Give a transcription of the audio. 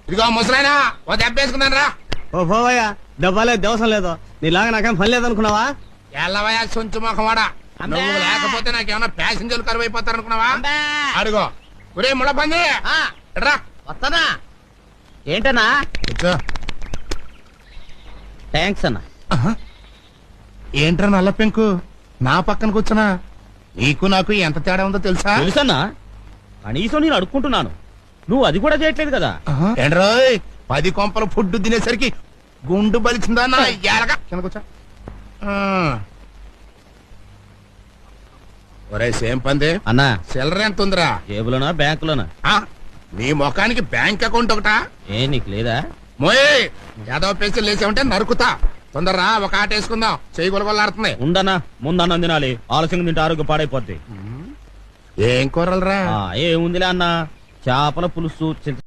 ఇదిగో ముసలాయనా ఓ దెబ్బ వేసుకున్నాను రా. ఓ పోవయ్యా, దెబ్బలేదు దేవసం లేదు. నీలాగా నాకేం పని లేదనుకున్నావా? ఎల్లవయ్యా సొంచు మొఖవాడా, నువ్వు లేకపోతే నాకేమన్నా ప్యాసింజర్లు కరువు అయిపోతారనుకున్నావా? అడుగో ఒరే ముళ్ళ పంది రా. వస్తానా? ఏంటన్నా? కూర్చో. థ్యాంక్స్ అన్నా. ఏంట్రా నల్ల పెంకు నా పక్కన కూర్చున్నా? నీకు నాకు ఎంత తేడా ఉందో తెలుసా? తెలుసన్నా, కనీసం నేను అడుక్కుంటున్నాను, నువ్వు అది కూడా చేయట్లేదు కదా. ఏంట్రోయ్ 10 కొంపలు ఫుడ్ తినేసరికి గుండు బలిచిందా నా ఎలగా? కింద కూర్చో. ఒరే సేమ్ పంది అన్నా, చిల్లర ఎంత ఉందిరా? జేబులోనా బ్యాంకులోనా? నీ ముఖానికి బ్యాంక్ అకౌంట్ ఒకటా? ఏ నీకు లేదా? మోయ్ ఏదో పెన్సిల్ లేచామంటే నరుకుతా. తొందరరా ఒక ఆట వేసుకుందాం, చేయి గొలగొల్లాడుతుంది. ఉండన్నా, ముందన్నం తినాలి, ఆలస్యంగా తింటే ఆరోగ్యం పాడైపోద్ది. ఏం కూరలరా? ఏముందిలే అన్నా, చేపల పులుసు, చింత